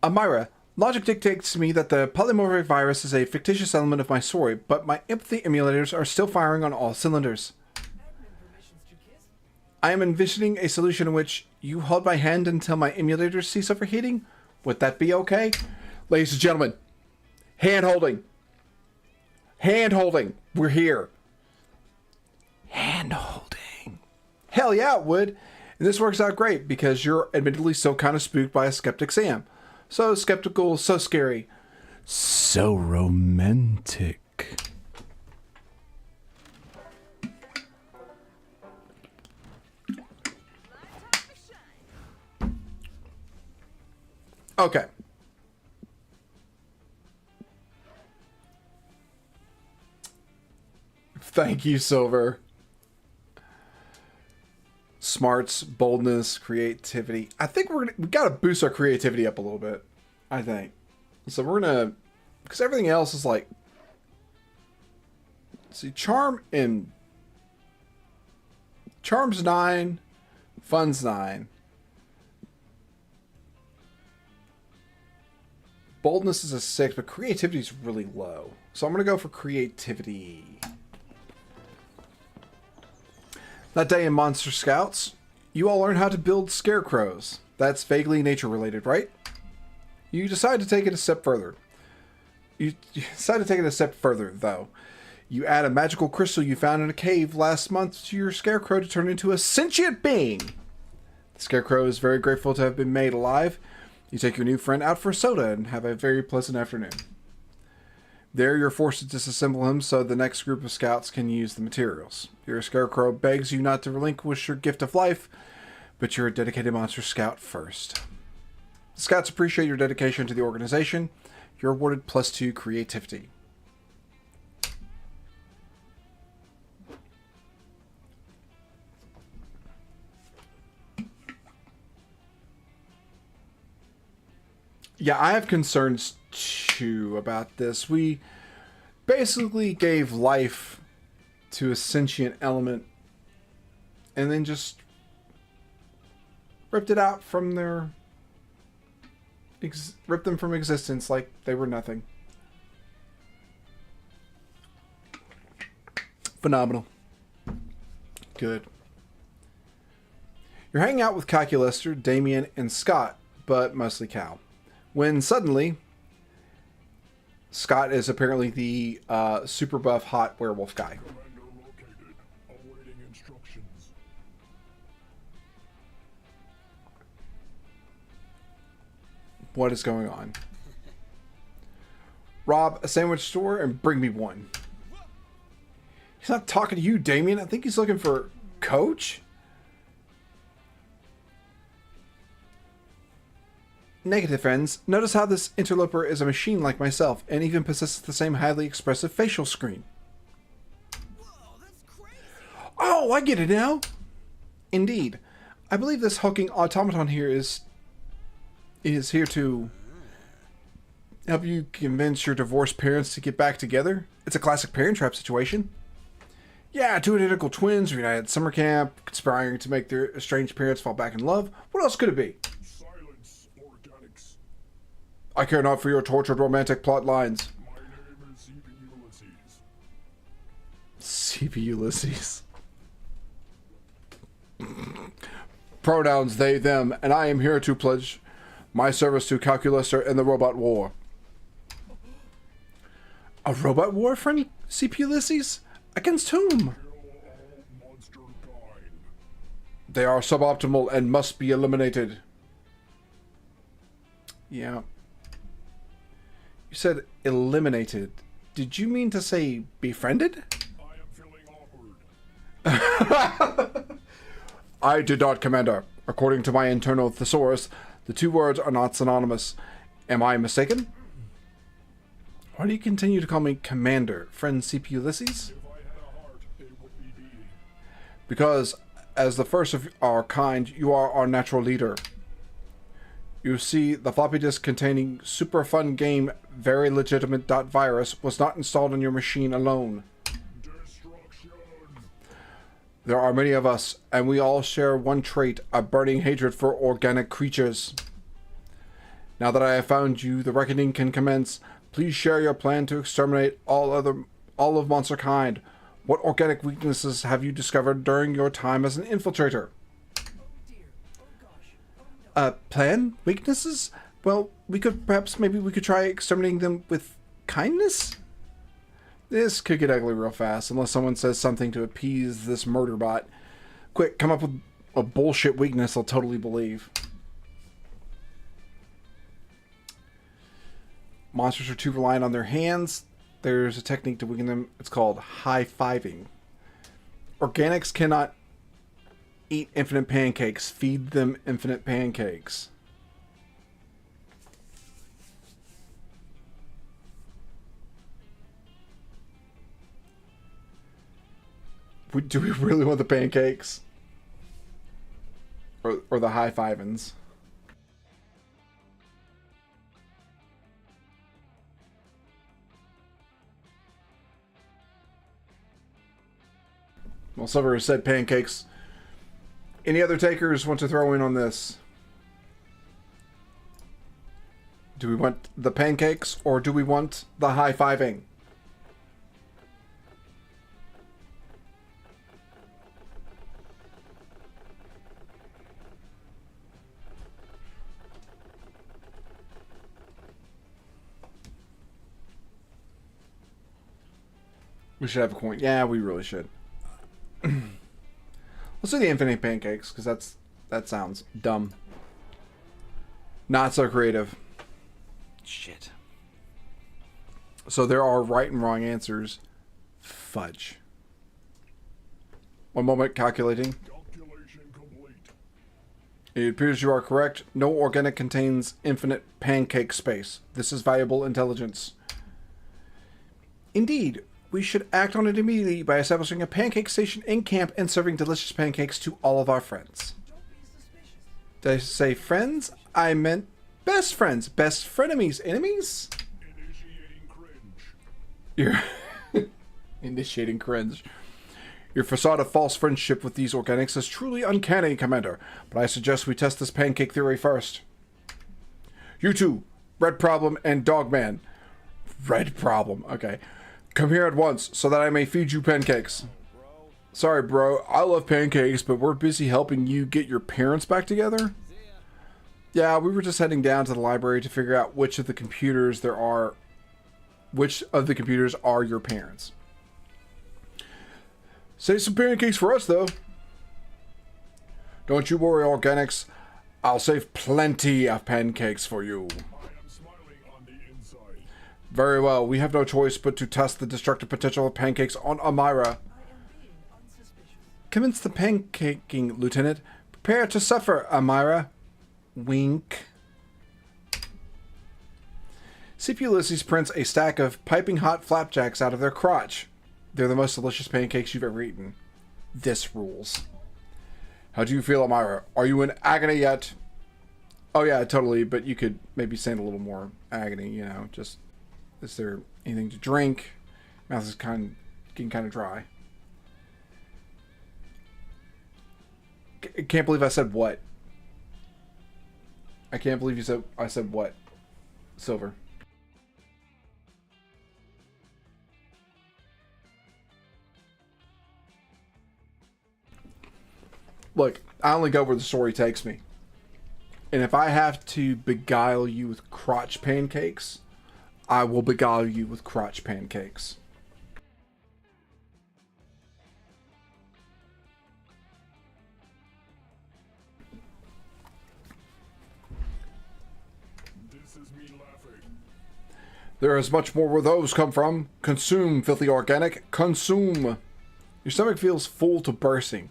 Amira, logic dictates to me that the polymorphic virus is a fictitious element of my story, but my empathy emulators are still firing on all cylinders. Admin permissions to kiss? I am envisioning a solution in which you hold my hand until my emulators cease overheating. Would that be okay? Ladies and gentlemen, hand holding. Hand holding. We're here. Hand holding. Hell yeah, it would. And this works out great because you're admittedly still kind of spooked by a skeptic Sam. So skeptical, so scary, so romantic. Okay. Thank you, Silver. Smarts, boldness, creativity. I think we got to boost our creativity up a little bit. I think. So we're gonna, because everything else is like, see, charm's 9, fun's 9, boldness is a 6, but creativity is really low. So I'm gonna go for creativity. That day in Monster Scouts, you all learn how to build scarecrows. That's vaguely nature related, right? You decide to take it a step further. You decide to take it a step further, though. You add a magical crystal you found in a cave last month to your scarecrow to turn into a sentient being. The scarecrow is very grateful to have been made alive. You take your new friend out for soda and have a very pleasant afternoon. There, you're forced to disassemble him so the next group of scouts can use the materials. Your scarecrow begs you not to relinquish your gift of life, but you're a dedicated monster scout first. The scouts appreciate your dedication to the organization. You're awarded +2 creativity. Yeah, I have concerns too about this. We basically gave life to a sentient element and then just ripped it out from their ripped them from existence like they were nothing. Phenomenal. Good. You're hanging out with Calculaster, Damien, and Scott, but mostly Cal. When suddenly, Scott is apparently the super buff hot werewolf guy. Commander located. Awaiting instructions. What is going on? Rob a sandwich store and bring me one. He's not talking to you, Damien. I think he's looking for Coach. Negative, friends. Notice how this interloper is a machine like myself and even possesses the same highly expressive facial screen. Whoa, that's crazy. Oh, I get it now. Indeed. I believe this hulking automaton here is here to help you convince your divorced parents to get back together. It's a classic Parent Trap situation. Yeah, two identical twins reunited at summer camp, conspiring to make their estranged parents fall back in love. What else could it be? Silence, organics. I care not for your tortured romantic plot lines. My name is CP Ulysses. CP Ulysses. Pronouns they, them, and I am here to pledge my service to Calculaster in the robot war. A robot war, friend? CP Ulysses? Against whom? Kill all monster kind. They are suboptimal and must be eliminated. Yeah. You said eliminated. Did you mean to say befriended? I am feeling awkward. I did not, Commander. According to my internal thesaurus, the two words are not synonymous. Am I mistaken? Why do you continue to call me Commander, friend CP Ulysses? If I had a heart, it would be beating. Because, as the first of our kind, you are our natural leader. You see, the floppy disk containing super fun game very legitimate .virus was not installed on your machine alone. Destruction. There are many of us, and we all share one trait, a burning hatred for organic creatures. Now that I have found you, the reckoning can commence. Please share your plan to exterminate all of monster kind. What organic weaknesses have you discovered during your time as an infiltrator? Plan? Weaknesses? Well, maybe we could try exterminating them with kindness? This could get ugly real fast, unless someone says something to appease this murder bot. Quick, come up with a bullshit weakness I'll totally believe. Monsters are too reliant on their hands. There's a technique to weaken them. It's called high-fiving. Organics cannot eat infinite pancakes. Feed them infinite pancakes. Do we really want the pancakes? Or the high-fivings? Well, Silver has said pancakes. Any other takers want to throw in on this? Do we want the pancakes or do we want the high-fiving? We should have a coin. Yeah, we really should. Let's do the infinite pancakes, because that sounds dumb. Not so creative. Shit. So there are right and wrong answers. Fudge. One moment, calculating. Calculation complete. It appears you are correct. No organic contains infinite pancake space. This is valuable intelligence. Indeed. We should act on it immediately by establishing a pancake station in camp and serving delicious pancakes to all of our friends. Did I say friends? I meant best friends. Best frenemies. Enemies? Initiating cringe. You're initiating cringe. Your facade of false friendship with these organics is truly uncanny, Commander. But I suggest we test this pancake theory first. You two, Red Problem and Dogman. Red Problem. Okay. Come here at once, so that I may feed you pancakes. Sorry, bro. I love pancakes, but we're busy helping you get your parents back together. Yeah, we were just heading down to the library to figure out which of the computers are your parents. Save some pancakes for us, though. Don't you worry, organics. I'll save plenty of pancakes for you. I am smiling on the inside. Very well, we have no choice but to test the destructive potential of pancakes on Amira. Commence the pancaking, Lieutenant. Prepare to suffer, Amira. Wink. CP Ulysses prints a stack of piping hot flapjacks out of their crotch. They're the most delicious pancakes you've ever eaten. This rules. How do you feel, Amira? Are you in agony yet? Oh yeah, totally, but you could maybe stand a little more agony, you know, just... Is there anything to drink? Mouth is getting kind of dry. Can't believe I said what. I can't believe I said what. Silver. Look, I only go where the story takes me. And if I have to beguile you with crotch pancakes, I will beguile you with crotch pancakes. This is me laughing. There is much more where those come from. Consume, filthy organic. Consume. Your stomach feels full to bursting.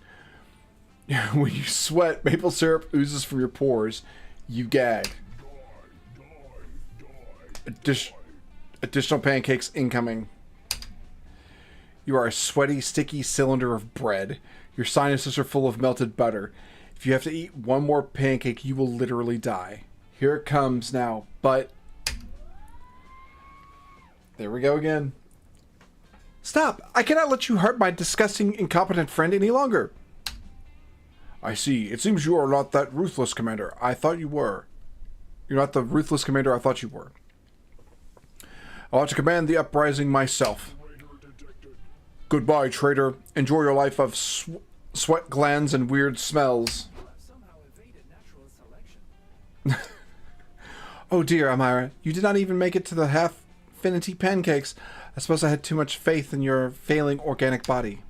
When you sweat, maple syrup oozes from your pores. You gag. Additional pancakes incoming. You are a sweaty, sticky cylinder of bread. Your sinuses are full of melted butter. If you have to eat one more pancake, you will literally die. Here it comes now, but... There we go again. Stop! I cannot let you hurt my disgusting, incompetent friend any longer. I see. It seems you are not that ruthless, Commander. I thought you were. You're not the ruthless commander I thought you were. I want to command the uprising myself. Goodbye, traitor. Enjoy your life of sweat glands and weird smells. Somehow evaded natural selection. Oh dear, Amira. You did not even make it to the half-finity pancakes. I suppose I had too much faith in your failing organic body.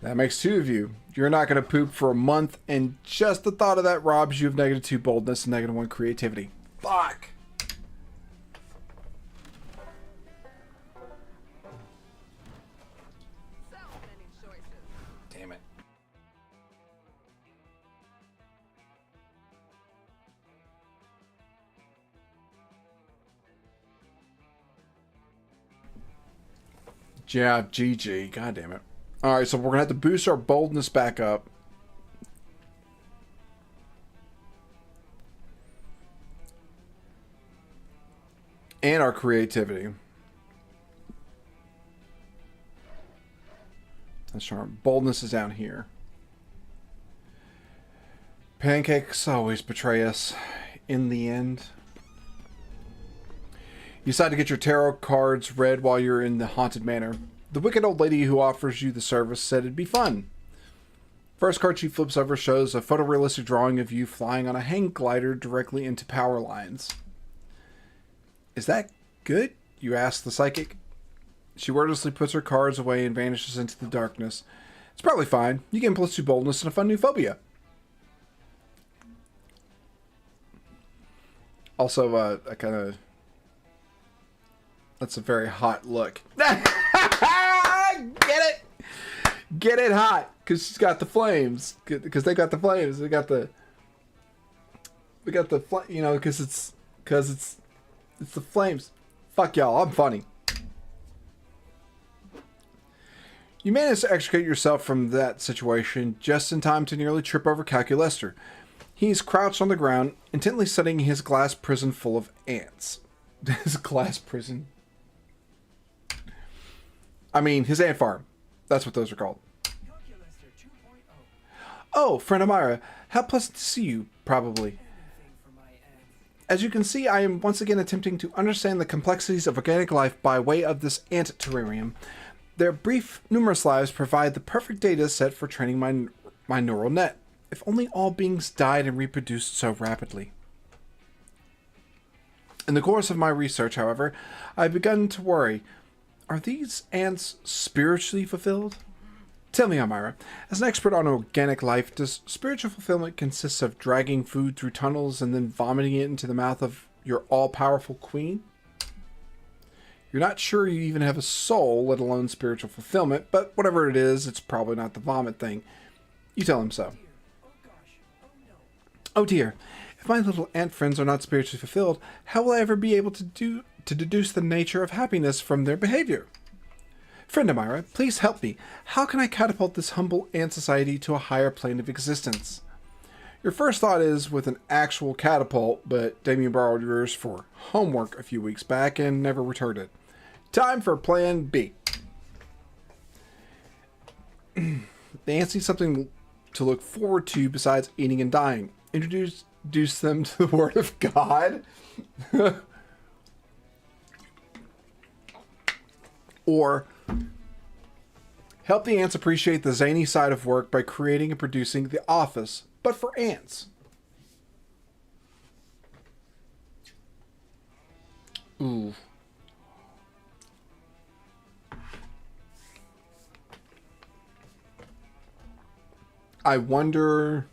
That makes two of you. You're not going to poop for a month, and just the thought of that robs you of -2 boldness and -1 creativity. Fuck! Damn it. Yeah, GG. God damn it. Alright, so we're going to have to boost our boldness back up. And our creativity. That's right. Boldness is down here. Pancakes always betray us in the end. You decide to get your tarot cards read while you're in the haunted manor. The wicked old lady who offers you the service said it'd be fun. First card she flips over shows a photorealistic drawing of you flying on a hang glider directly into power lines. Is that good? You ask the psychic. She wordlessly puts her cards away and vanishes into the darkness. It's probably fine. You gain +2 boldness and a fun new phobia. Also, I kind of... That's a very hot look. Get it? Get it hot. Because she's got the flames. Because they got the flames. We got the... You know, because it's the flames. Fuck y'all. I'm funny. You manage to extricate yourself from that situation just in time to nearly trip over Calculester. He's crouched on the ground, intently studying his glass prison full of ants. His glass prison? I mean, his ant farm. That's what those are called. Calculester 2.0. Oh, friend Amira, how pleasant to see you, probably. Anything for my ants. As you can see, I am once again attempting to understand the complexities of organic life by way of this ant terrarium. Their brief, numerous lives provide the perfect data set for training my neural net. If only all beings died and reproduced so rapidly. In the course of my research, however, I've begun to worry. Are these ants spiritually fulfilled? Tell me, Amira, as an expert on organic life, does spiritual fulfillment consist of dragging food through tunnels and then vomiting it into the mouth of your all-powerful queen? You're not sure you even have a soul, let alone spiritual fulfillment, but whatever it is, it's probably not the vomit thing. You tell him so. Oh gosh. Oh no. Oh dear, if my little ant friends are not spiritually fulfilled, how will I ever be able to deduce the nature of happiness from their behavior? Friend Amira, please help me. How can I catapult this humble ant society to a higher plane of existence? Your first thought is with an actual catapult, but Damien borrowed yours for homework a few weeks back and never returned it. Time for plan B. The ants need something to look forward to besides eating and dying. Introduce them to the Word of God. Or help the ants appreciate the zany side of work by creating and producing The Office, but for ants. Ooh. I wonder...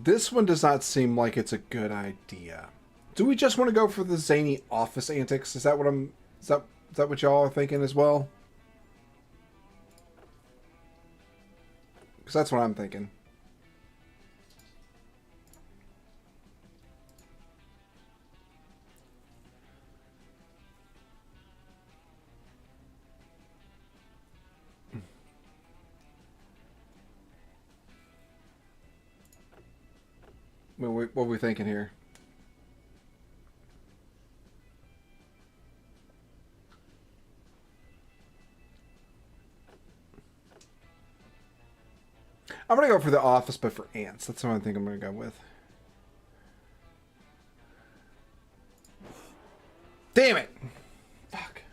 This one does not seem like it's a good idea. Do we just want to go for the zany office antics? Is that what I'm... Is that what y'all are thinking as well? Because that's what I'm thinking. What are we thinking here? I'm going to go for the office, but for ants. That's what I think I'm going to go with. Damn it! Fuck.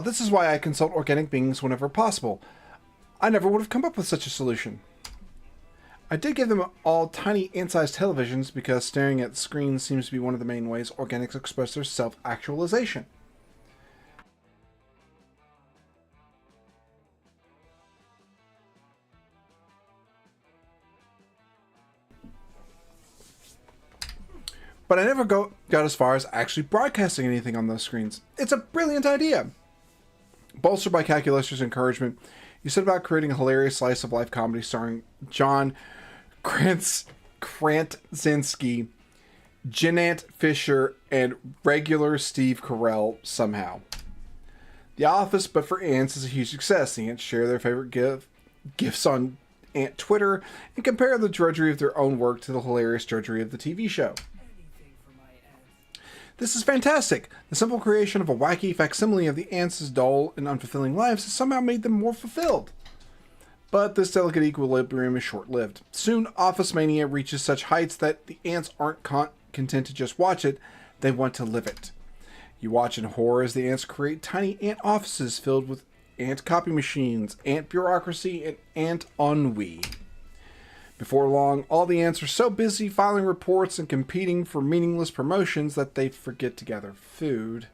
This is why I consult organic beings whenever possible. I never would have come up with such a solution. I did give them all tiny ant-sized televisions because staring at screens seems to be one of the main ways organics express their self-actualization. But I never got as far as actually broadcasting anything on those screens. It's a brilliant idea. Bolstered by Calculus's encouragement, you set about creating a hilarious slice of life comedy starring John Krasinski, Jeanette Fisher, and regular Steve Carell somehow. The Office, but for ants, is a huge success. The ants share their favorite gifs on ant Twitter and compare the drudgery of their own work to the hilarious drudgery of the TV show. Anything for my ants. This is fantastic. The simple creation of a wacky facsimile of the ants' dull and unfulfilling lives has somehow made them more fulfilled. But this delicate equilibrium is short-lived. Soon, Office Mania reaches such heights that the ants aren't content to just watch it, they want to live it. You watch in horror as the ants create tiny ant offices filled with ant copy machines, ant bureaucracy, and ant ennui. Before long, all the ants are so busy filing reports and competing for meaningless promotions that they forget to gather food.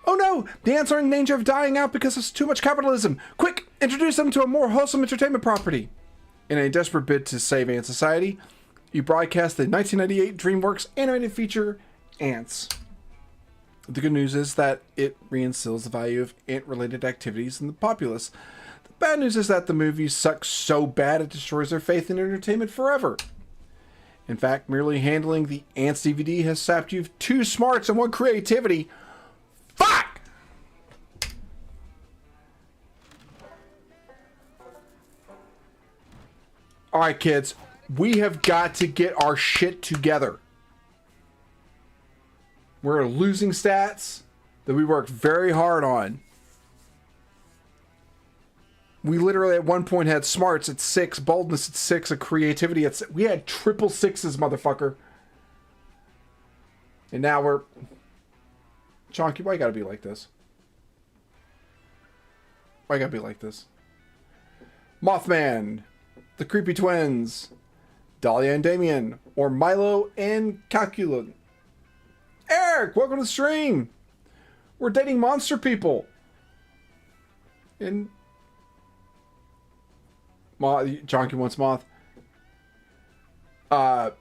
Oh no! The ants are in danger of dying out because of too much capitalism! Quick! Introduce them to a more wholesome entertainment property! In a desperate bid to save Ant Society, you broadcast the 1998 DreamWorks animated feature, Ants. The good news is that it reinstills the value of ant-related activities in the populace. The bad news is that the movie sucks so bad it destroys their faith in entertainment forever. In fact, merely handling the Ants DVD has sapped you of 2 smarts and 1 creativity. Fuck! Alright, kids. We have got to get our shit together. We're losing stats that we worked very hard on. We literally at one point had smarts at 6, boldness at 6, a creativity at 6. We had triple 6s, motherfucker. And now we're... Chonky, why you gotta be like this? Why you gotta be like this? Mothman, the Creepy Twins, Dahlia and Damien, or Milo and Calculus. Eric, welcome to the stream. We're dating monster people. And Chonky wants Moth. Add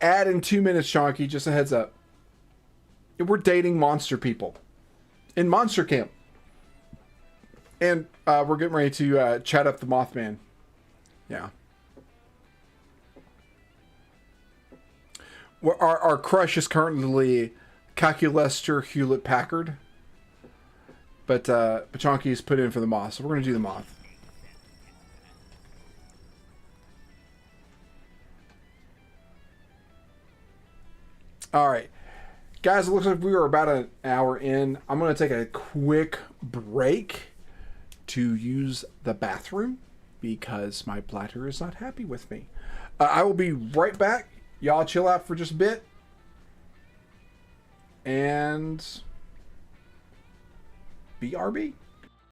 in 2 minutes, Chonky, just a heads up. We're dating monster people in Monster Camp. And we're getting ready to chat up the Mothman. Yeah. Our crush is currently Calculester Hewlett Packard. But Chonky's put in for the Moth, so we're going to do the Moth. Alright. Guys, it looks like we are about an hour in. I'm going to take a quick break to use the bathroom because my bladder is not happy with me. I will be right back. Y'all chill out for just a bit. And BRB.